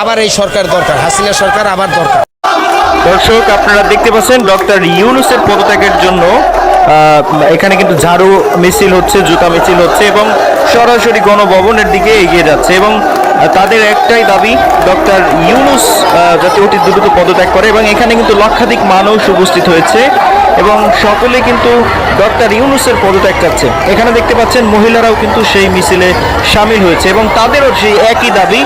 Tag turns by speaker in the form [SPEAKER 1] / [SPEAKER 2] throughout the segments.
[SPEAKER 1] আবার এই সরকার দরকার, হাসিনা সরকার আবার দরকার।
[SPEAKER 2] দর্শক আপনারা দেখতে পাচ্ছেন ডক্টর ইউনূসের পদত্যাগের জন্য এখানে কিন্তু ঝাড়ু মিছিল হচ্ছে, জুতা মিছিল হচ্ছে এবং সরাসরি গণভবনের দিকে এগিয়ে যাচ্ছে এবং তাদের একটাই দাবি ডক্টর ইউনূস যাতে অতি দ্রুত পদত্যাগ করে এবং এখানে কিন্তু লক্ষাধিক মানুষ উপস্থিত হয়েছে এবং সকলে কিন্তু ডক্টর ইউনূসের পদত্যাগ চাচ্ছে। এখানে দেখতে পাচ্ছেন মহিলারাও কিন্তু সেই মিছিলে সামিল হয়েছে এবং তাদেরও সেই একই দাবি,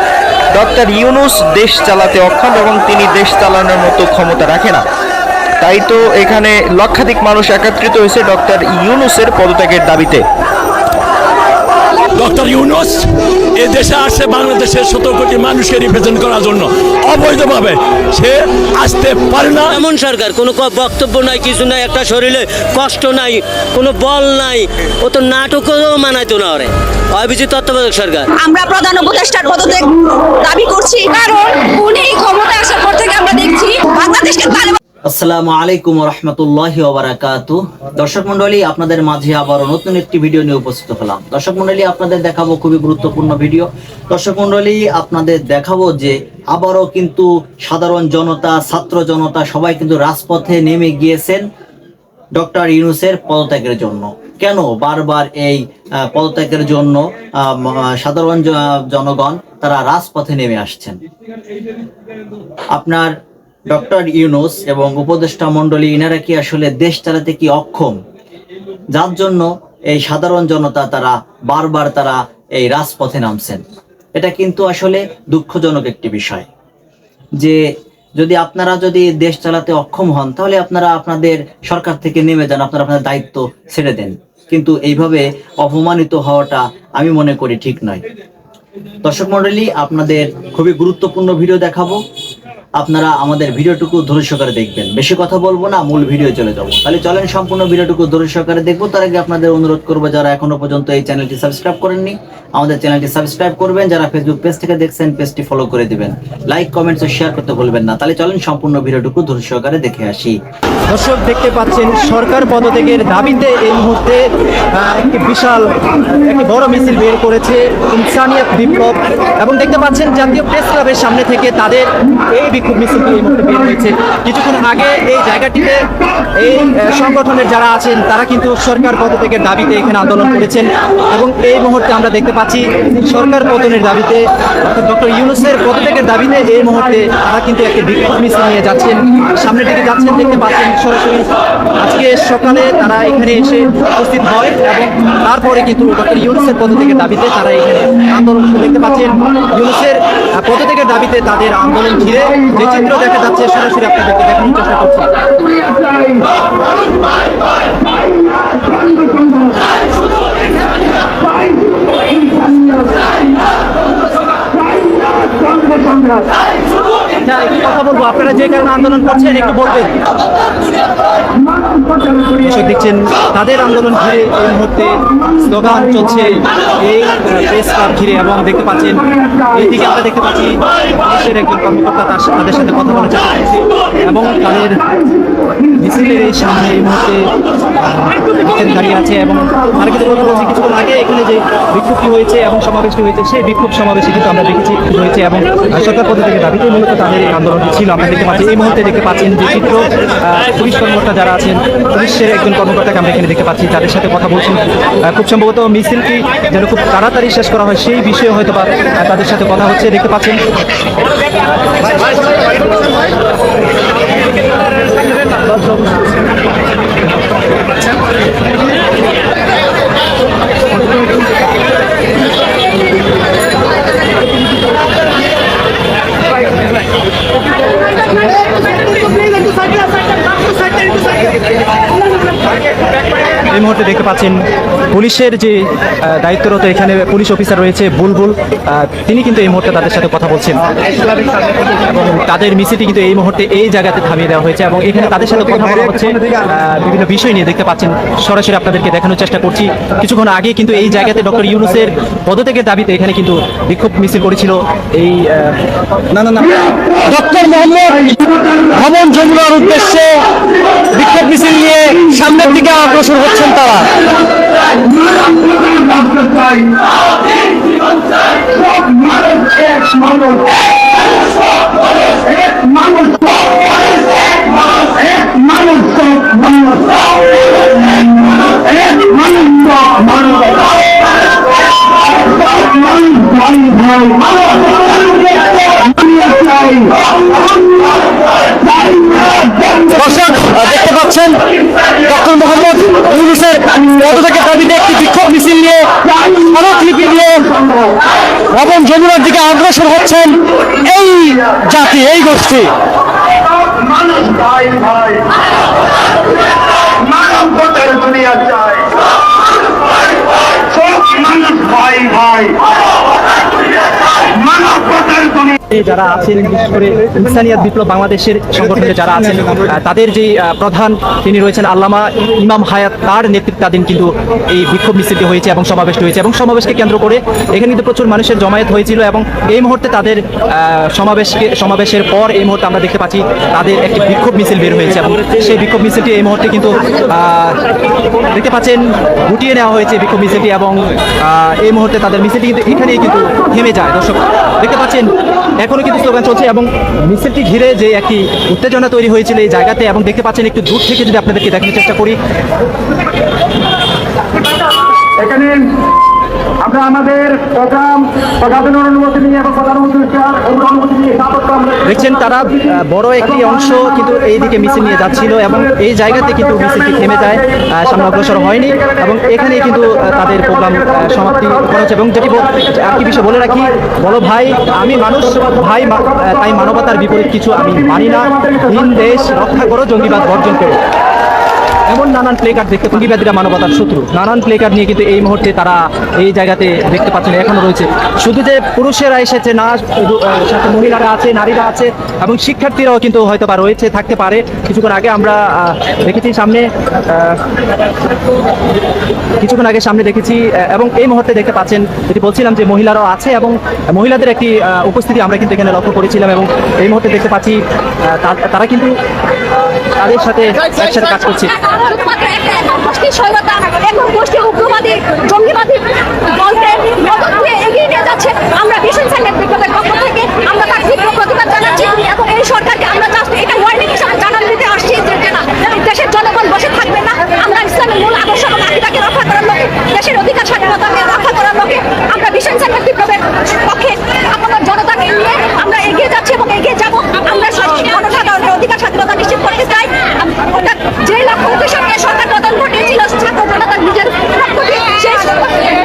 [SPEAKER 2] ডক্টর ইউনূস দেশ চালাতে অক্ষম এবং তিনি দেশ চালানোর মতো ক্ষমতা রাখে না। তাই তো এখানে লক্ষাধিক মানুষ একত্রিত হয়েছে ডক্টর ইউনূসের পদত্যাগের দাবিতে।
[SPEAKER 3] ডক্টর ইউনূস এই দেশে আসছে বাংলাদেশের 17 কোটি মানুষকে রিপ্রেজেন্ট করার জন্য, অবৈধভাবে সে আসতে পারে না।
[SPEAKER 4] এমন সরকার কোনো বক্তব্য নাই, কিছু নাই, একটা শরীরে কষ্ট নাই, কোনো বল নাই, ও তো নাটকও মানাইতো না। ওরে অভিজিৎ তত্ত্বাবধায়ক সরকার।
[SPEAKER 5] আমরা প্রধান উপদেষ্টার পদত্যাগ দাবি করছি, কারণ উনি ক্ষমতায় আসার পর থেকে আমরা দেখছি বাংলাদেশকে তালেবান।
[SPEAKER 6] আসসালামু আলাইকুম ওয়া রাহমাতুল্লাহি ওয়া বারাকাতুহু। দর্শক মণ্ডলী, আপনাদের মাঝে আবার নতুন একটি ভিডিও নিয়ে উপস্থিত হলাম। দর্শক মণ্ডলী, আপনাদের দেখাবো খুবই গুরুত্বপূর্ণ ভিডিও। দর্শক মণ্ডলী, আপনাদের দেখাবো যে আবারও কিন্তু সাধারণ জনতা, ছাত্র জনতা সবাই কিন্তু রাজপথে নেমে গিয়েছেন ডক্টর ইউনূসের পদত্যাগের জন্য। কেন বারবার এই পদত্যাগের জন্য সাধারণ জনগণ তারা রাজপথে নেমে আসছেন? আপনার ডক্টর ইউনূস এবং উপদেষ্টা মণ্ডলী ইনারা কি আসলে দেশ চালাতে কি অক্ষম, যার জন্য এই সাধারণ জনতা তারা বারবার তারা এই রাজপথে নামছেন? এটা কিন্তু আসলে দুঃখজনক একটি বিষয় যে যদি আপনারা যদি দেশ চালাতে অক্ষম হন তাহলে আপনারা আপনাদের সরকার থেকে নেমে যান, আপনারা আপনাদের দায়িত্ব ছেড়ে দেন। কিন্তু এইভাবে অপমানিত হওয়াটা আমি মনে করি ঠিক নয়। দর্শক মণ্ডলী, আপনাদের খুবই গুরুত্বপূর্ণ ভিডিও দেখাবো, আপনারা আমাদের ভিডিওটুকু ধৈর্য সহকারে দেখবেন। বেশি কথা বলবো না, মূল ভিডিও চলে যাবো। তাহলে চলেন সম্পূর্ণ ভিডিওটুকু ধৈর্য সহকারে দেখবো। তার আগে আপনাদের অনুরোধ করবো, যারা এখনো পর্যন্ত এই চ্যানেলটি সাবস্ক্রাইব করেননি আমাদের চ্যানেলটি সাবস্ক্রাইব করবেন, যারা ফেসবুক পেজ থেকে দেখছেন পেজটি ফলো করে দিবেন, লাইক কমেন্টস ও শেয়ার করতে ভুলবেন না। তাহলে চলেন সম্পূর্ণ ভিডিওটুকু ধৈর্য সহকারে দেখে আসি।
[SPEAKER 7] দর্শক দেখতে পাচ্ছেন সরকার পদত্যাগের দাবিতে এই মুহূর্তে একটি বিশাল একটি বড় মিছিল বের করেছে ইনসানিয়াত বিপ্লব, এবং দেখতে পাচ্ছেন জাতীয় প্রেস ক্লাবের সামনে থেকে তাদের এই বিক্ষোভ মিছিলটি এই মুহূর্তে বের হয়েছে। কিছুক্ষণ আগে এই জায়গাটিতে এই সংগঠনের যারা আছেন তারা কিন্তু সরকার পদত্যাগের দাবিতে এখানে আন্দোলন করেছেন এবং এই মুহূর্তে আমরা দেখতে পাচ্ছি সরকার পতনের দাবিতে, ডক্টর ইউনূসের পদত্যাগের দাবিতে এই মুহূর্তে তারা কিন্তু একটি বিক্ষোভ মিছিল নিয়ে যাচ্ছেন, সামনের দিকে যাচ্ছেন। দেখতে পাচ্ছেন সরাসরি আজকে সকালে তারা এখানে এসে উপস্থিত হয় এবং তারপরে কিন্তু ডক্টর ইউনূসের পদত্যাগের দাবিতে তারা এখানে আন্দোলন। দেখতে পাচ্ছেন ইউনূসের পদত্যাগের দাবিতে তাদের আন্দোলন ঘিরে যে চিত্র দেখা যাচ্ছে সরাসরি আপনাদেরকে দেখানোর চেষ্টা করছি। কথা বলবো, আপনারা যে কারণে আন্দোলন করছেন একটু বলবেন। দেখছেন তাদের আন্দোলন ঘিরে এই মুহূর্তে স্লোগান চলছে এই প্রেস ক্লাব ঘিরে, এবং দেখতে পাচ্ছেন এইদিকে আমরা দেখতে পাচ্ছি পুলিশের একজন কর্মকর্তা তাদের সাথে কথা বলার চেষ্টা করছে এবং তাদের মিছিলের এই সামনে এই মুহূর্তে দাঁড়িয়ে আছে। এবং তারা কিন্তু কথা বলছে কিছুক্ষণ আগে এখানে যে বিক্ষোভটি হয়েছে এবং সমাবেশটি হয়েছে সেই বিক্ষোভ সমাবেশে কিন্তু আমরা দেখেছি হয়েছে এবং সরকার পদত্যাগের দাবিতে মূলত তাদের এই আন্দোলনটি ছিল। আমরা দেখতে পাচ্ছি এই মুহূর্তে দেখতে পাচ্ছেন যে চিত্র পুলিশ কর্মকর্তা যারা আছেন, পুলিশের একজন কর্মকর্তাকে আমরা এখানে দেখতে পাচ্ছি, তাদের সাথে কথা বলছি। খুব সম্ভবত মিছিলটি যেন খুব তাড়াতাড়ি শেষ করা হয় সেই বিষয়ে হয়তো বা তাদের সাথে কথা হচ্ছে। দেখতে পাচ্ছেন এই মুহূর্তে দেখতে পাচ্ছেন পুলিশের যে দায়িত্বরত এখানে পুলিশ অফিসার রয়েছে বুলবুল, তিনি কিন্তু এই মুহূর্তে তাদের সাথে কথা বলছেন এবং তাদের মিছিলটি কিন্তু এই মুহূর্তে এই জায়গাতে থামিয়ে দেওয়া হয়েছে এবং এখানে তাদের সাথে কথা বলা হচ্ছে বিভিন্ন বিষয় নিয়ে। দেখতে পাচ্ছেন সরাসরি আপনাদেরকে দেখানোর চেষ্টা করছি। কিছুক্ষণ আগে কিন্তু এই জায়গাতে ডক্টর ইউনূসের পদত্যাগের দাবিতে এখানে কিন্তু বিক্ষোভ মিছিল করেছিল এই
[SPEAKER 8] ডক্টর মোহাম্মদ ভবন যমুনার উদ্দেশ্যে বিক্ষোভ মিছিল নিয়ে সামনের দিকে অগ্রসর হচ্ছেন তারা। দর্শক দেখতে পাচ্ছেন ডক্টর মোহাম্মদ ইউনূসের পদত্যাগের দাবিতে একটি বিক্ষোভ মিছিল নিয়ে স্মারকলিপি নিয়ে ভবন যমুনার দিকে অগ্রসর হচ্ছেন এই জাতি, এই গোষ্ঠী।
[SPEAKER 9] মানুষ ভাই ভাই মানবতার দুনিয়া চায়, সব মানুষ ভাই ভাই মানবতার দুনিয়া।
[SPEAKER 7] যারা আছেন বিশেষ করে ইনসানিয়াত বিপ্লব বাংলাদেশের সংগঠনে যারা আছেন তাদের যে প্রধান তিনি রয়েছেন আল্লামা ইমাম হায়াত, তার নেতৃত্বাধীন কিন্তু এই বিক্ষোভ মিছিলটি হয়েছে এবং সমাবেশটি হয়েছে এবং সমাবেশকে কেন্দ্র করে এখানে কিন্তু প্রচুর মানুষের জমায়েত হয়েছিল এবং এই মুহূর্তে তাদের সমাবেশের পর এই মুহূর্তে আমরা দেখতে পাচ্ছি তাদের একটি বিক্ষোভ মিছিল বের হয়েছে এবং সেই বিক্ষোভ মিছিলটি এই মুহূর্তে কিন্তু দেখতে পাচ্ছেন গুটিয়ে নেওয়া হয়েছে বিক্ষোভ মিছিলটি এবং এই মুহূর্তে তাদের মিছিলটি কিন্তু এখানেই কিন্তু থেমে যায়। দর্শক দেখতে পাচ্ছেন এখনো কিন্তু স্লোগান চলছে এবং মিছিলটি ঘিরে যে একটি উত্তেজনা তৈরি হয়েছিল এই জায়গাতে এবং দেখতে পাচ্ছেন একটু দূর থেকে যদি আপনাদেরকে দেখানোর চেষ্টা করি,
[SPEAKER 9] এখানে আমরা আমাদের প্রধানের অনুমতি নিয়ে এবং প্রধানমন্ত্রীর অনুমতি নিয়ে
[SPEAKER 7] দেখছেন তারা বড় একটি অংশ কিন্তু এই দিকে মিছিল নিয়ে যাচ্ছিল এবং এই জায়গাতে কিন্তু মিছিলটি থেমে যায়, সামনে অগ্রসর হয়নি এবং এখানেই কিন্তু তাদের প্রোগ্রাম সমাপ্তি করা হচ্ছে। এবং যেটি একটি বিষয় বলে রাখি, বলো ভাই আমি মানুষ ভাই, তাই মানবতার বিপরীত কিছু আমি মানি না, দিন দেশ রক্ষা করো, জঙ্গিবাদ বর্জন করো, এমন নানান প্লে কার্ড দেখতে, জঙ্গিবাদীরা মানবতার শত্রু, নানান প্লে কার্ড নিয়ে কিন্তু এই মুহূর্তে তারা এই জায়গাতে দেখতে পাচ্ছেন এখনো রয়েছে। শুধু যে পুরুষেরা এসেছে না, সাথে মহিলারা আছে, নারীরা আছে এবং শিক্ষার্থীরাও কিন্তু হয়তো বা রয়েছে, থাকতে পারে। কিছুক্ষণ আগে আমরা দেখেছি সামনে, কিছুক্ষণ আগে সামনে দেখেছি এবং এই মুহূর্তে দেখতে পাচ্ছেন যেটি বলছিলাম যে মহিলারাও আছে এবং মহিলাদের একটি উপস্থিতি আমরা কিন্তু এখানে লক্ষ্য করেছিলাম এবং এই মুহূর্তে দেখতে পাচ্ছি তারা কিন্তু তাদের সাথে একসাথে কাজ করছে।
[SPEAKER 5] শুধুমাত্র একটা গোষ্ঠী সহায়তা, এখন গোষ্ঠী উগ্রবাদী জঙ্গিবাদী বলতে মদত দিয়ে এগিয়ে নিয়ে যাচ্ছে। আমরা ভীষণ সাইলেন্ট বিপ্লবের পক্ষ থেকে আমরা তার তীব্র প্রতিবাদ জানাচ্ছি এবং এই সরকারকে আমরা জাস্ট এটা ওয়ার্নিং হিসেবে জানান দিতে আসছি যে না, দেশের জনগণ বসে থাকবে না। আমরা ইসলামের মূল আদর্শ এবং আকিদাকে রক্ষা করার লোকে, দেশের অধিকার স্বাধীনতাকে রক্ষা করার লোকে আমরা ভীষণ সাইলেন্ট বিপ্লবের পক্ষে আপনার জনতাকে নিয়ে আমরা এগিয়ে যাচ্ছি এবং এগিয়ে যাব। আমরা জনসাধারণের অধিকার স্বাধীনতা নিশ্চিত করতে চাই। যে লক্ষ্য উদ্দেশ্য নিয়ে সরকার পতন ঘটিয়েছিল, ছাত্র জনতার নিজের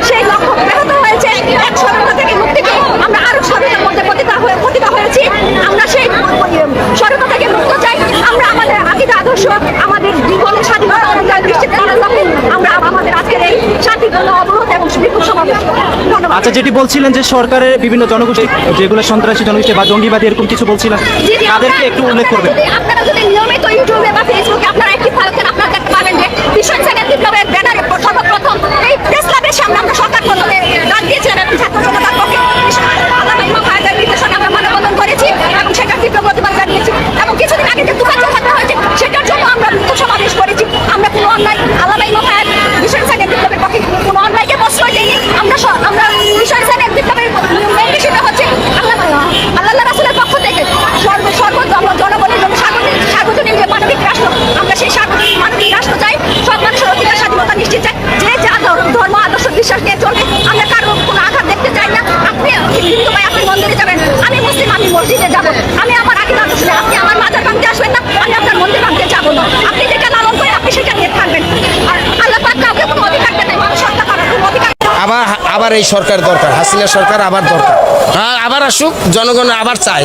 [SPEAKER 5] সেই লক্ষ্য ব্যাহত হয়েছে। এক স্বাধীনতা থেকে মুক্তি পেয়ে আমরা আরো স্বাধীনতার মধ্যে পতিত হয়েছি। আমরা সেই স্বাধীনতা থেকে মুক্ত চাই। আমরা আমাদের আকিদা আদর্শ, আমাদের জীবনের স্বাধীনতা অধিকার নিশ্চিত করার লক্ষ্যে আমরা আমাদের আজকের এই শান্তিপূর্ণ অবরোধ এবং বিক্ষোভ সমাবেশ।
[SPEAKER 7] আচ্ছা, যেটি বলছিলেন যে সরকারের বিভিন্ন জনগোষ্ঠী যেগুলো সন্ত্রাসী জনগোষ্ঠী বা জঙ্গিবাদী এরকম কিছু বলছিলেন, তাদেরকে একটু উল্লেখ করবেন।
[SPEAKER 5] আপনারা যদি নিয়মিত ইউটিউবে বা ফেসবুকে আপনারা একটি থাকেন, আপনারা দেখতে পাবেন যে ভীষণ সাইলেন্ট বিপ্লবের ব্যানারে সর্বপ্রথম এই প্রেস ক্লাবের সামনে আমরা সরকার পতনে ডাক দিয়েছিলাম এবং ছাত্র জনতার পক্ষে আল্লামা ইমাম হায়াতের নির্দেশনে আমরা মানববন্ধন করেছি এবং সেটার তীব্র প্রতিবাদ জানিয়েছি। এবং কিছুদিন আগে যে তুফান হামলা হয়েছে সেটার জন্য আমরা বিক্ষোভ সমাবেশ করেছি। আমরা কোনো অন্যায়, আল্লামা ইমাম হায়াত ভীষণ সাইলেন্ট বিপ্লবের পক্ষে কোনো অন্যায়কে প্রশ্রয় দিইনি। আমরা ভীষণ সাইলেন্ট বিপ্লবের মেন বিষয়টা হচ্ছে আল্লাহ রাসূলের পক্ষ থেকে জনগণের জন্য সার্বজনীন যে মানবিক রাষ্ট্র, আমরা সেই সার্বজনীন মানবিক রাষ্ট্র চাই। সব মানুষের অধিকার স্বাধীনতা নিশ্চিত চাই। যে যা ধর্ম আদর্শ বিশ্বাস নিয়ে চলবে, আমরা কারো কোনো আঘাত দেখতে চাই না। আপনি হিন্দু ভাই আপনি মন্দিরে যাবেন, আমি মুসলিম আমি মসজিদে যাব। আমি আমার আকিদা আদর্শ, আপনি আমার মাজার ভাঙতে আসবেন না, আমি আপনার মন্দির ভাঙতে যাবো না। আপনি যেটা লালন করে আপনি সেটা নিয়ে থাকবেন। আর আল্লাহ পাক কাউকে কোনো অধিকার দেয়, মানুষ হত্যা করার কোনো অধিকার।
[SPEAKER 1] আবার এই সরকার দরকার, হাসিনা সরকার আবার দরকার। হ্যাঁ, আবার আসুক, জনগণ আবার চায়।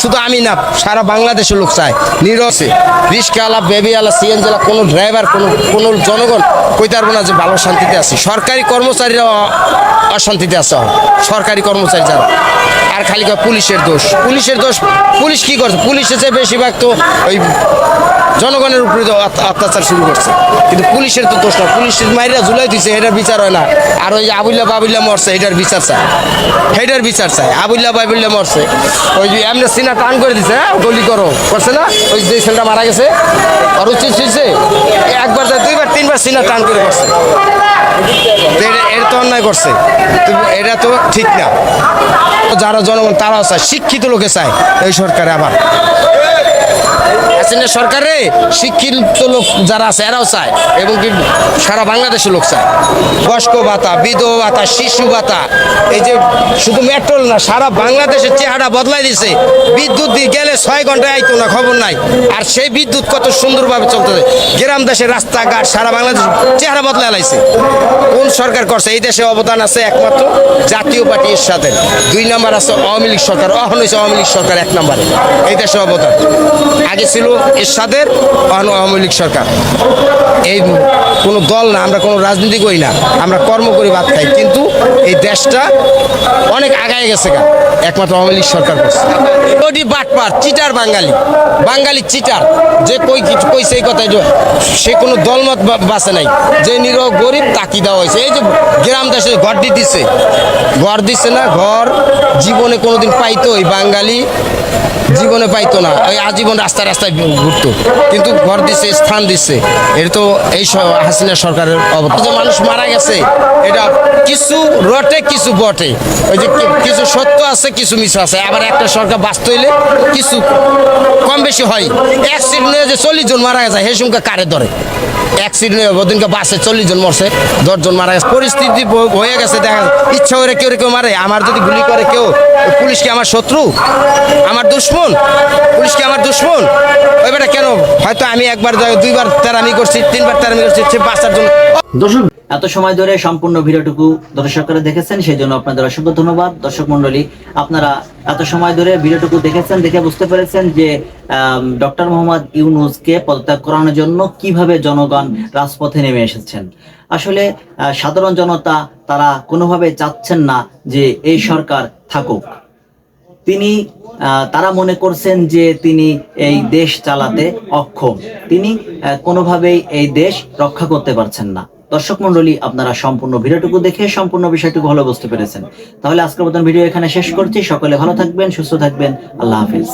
[SPEAKER 1] শুধু আমি না, সারা বাংলাদেশের লোক চায়। নিরসে রিস্কাওয়ালা, বেবিওয়ালা, সিএনজিওয়ালা কোনো ড্রাইভার, কোনো জনগণ কইতে পারবো না যে ভালো শান্তিতে আছি। সরকারি কর্মচারীরা অশান্তিতে আছে, সরকারি কর্মচারী যারা। আর খালি পুলিশের দোষ, পুলিশ কি করছে? পুলিশ এসে বেশিরভাগ তো ওই জনগণের উপরে অত্যাচার শুরু করছে, কিন্তু পুলিশের তো দোষ না। পুলিশের মাইরা জুলাই দিছে, এটার বিচার হয় না। আর ওই আবুল্লাহ বাবুল্লাহ মরছে, এটার বিচার চাই। আবুল্লাহ বাবুল্লাহ মরছে, ওই যে এমনি সিনা টান করে দিছে, গলি করছে না, ওই যে ছেলেটা মারা গেছে, আর উচিত হয়েছে একবার, দুইবার, তিনবার সিনা টান করে করছে। এটা তো অন্যায় করছে, এটা তো ঠিক না। যারা জনগণ তারাও চায়, শিক্ষিত লোকে চায় এই সরকারে আবার। হাসিনা সরকারে শিক্ষিত লোক যারা আছে এরাও চায়, এবং কি সারা বাংলাদেশের লোক চায়। বয়স্ক ভাতা, বিধবা ভাতা, শিশু ভাতা, এই যে শুধু মেট্রোল না, সারা বাংলাদেশের চেহারা বদলাই দিছে। বিদ্যুৎ দিয়ে গেলে 6 ঘন্টায় আইতো না, খবর নাই। আর সেই বিদ্যুৎ কত সুন্দরভাবে চলতেছে, গ্রাম দেশের রাস্তাঘাট সারা বাংলাদেশ চেহারা বদলাই লাইছে। কোন সরকার করছে? এই দেশে অবদান আছে একমাত্র জাতীয় পার্টি এরশাদের, 2 নম্বর আছে আওয়ামী লীগ সরকার, এখন হয়েছে আওয়ামী লীগ সরকার 1 নম্বরে এই দেশে অবদান। আগে ছিল এরশাদের, এখন আওয়ামী লীগ সরকার। এই কোনো দল না, আমরা কোনো রাজনীতি করি না, আমরা কর্ম করে ভাত খাই, কিন্তু এই দেশটা অনেক আগায় গেছে গা, একমাত্র আওয়ামী লীগ সরকার করছে। ওটি বাটপার, চিটার, বাঙালি চিটার, যে কইছে এই কথা, সে কোনো দলমত বাঁচে নাই। যে নিরহ গরিব তাকি দেওয়া হয়েছে। এই যে গ্রাম দেশে ঘর দিচ্ছে না, ঘর জীবনে কোনোদিন পাইতো এই বাঙালি, জীবনে পাইতো না, ওই আজীবন রাস্তায় ঘুরতো, কিন্তু ঘর দিচ্ছে, স্থান দিচ্ছে। এটা তো এই হাসিনা সরকারের অবদান। যে মানুষ মারা গেছে, এটা কিছু রটে কিছু বটে, ওই যে কিছু সত্য আছে কিছু মিছ আছে। আবার একটা সরকার বাঁচতে হইলে কিছু কম বেশি হয়। অ্যাক্সিডেন্টে যে 40 জন মারা গেছে, সেই সঙ্গে কারে ধরে? অ্যাক্সিডেন্টে ওদিনকে বাসে 40 জন মরছে, 10 জন মারা গেছে। পরিস্থিতি হয়ে গেছে, দেখা ইচ্ছা করে কেউ মারে। আমার যদি গুলি করে কেউ, পুলিশ কি আমার শত্রু, আমার দুশ্মন? পুলিশ কি আমার দুশ্মন? ওই বেটা কেন? হয়তো আমি 1বার 2বার তেরামি করছি, 3বার তেরামি করছি, সে বাঁচার জন্য।
[SPEAKER 6] এত সময় ধরে সম্পূর্ণ ভিডিওটুকু দর্শকরা দেখেছেন, সেই জন্য আপনাদের অসংখ্য ধন্যবাদ। দর্শক মন্ডলী, আপনারা এত সময় ধরে ভিডিওটুকু দেখেছেন, দেখে বুঝতে পেরেছেন যে ডক্টর মোহাম্মদ ইউনূসকে পদত্যাগ করানোর জন্য কিভাবে জনগণ রাজপথে নেমে এসেছেন। আসলে সাধারণ জনতা তারা কোনোভাবে চাচ্ছেন না যে এই সরকার থাকুক। তারা মনে করছেন যে তিনি এই দেশ চালাতে অক্ষম, তিনি কোনোভাবেই এই দেশ রক্ষা করতে পারছেন না। দর্শক মন্ডলী, আপনারা সম্পূর্ণ ভিডিওটুকু দেখে সম্পূর্ণ বিষয়টুকু ভালো বুঝতে পেরেছেন। তাহলে আজকের মতন ভিডিও এখানে শেষ করছি। সকলে ভালো থাকবেন, সুস্থ থাকবেন। আল্লাহ হাফিজ।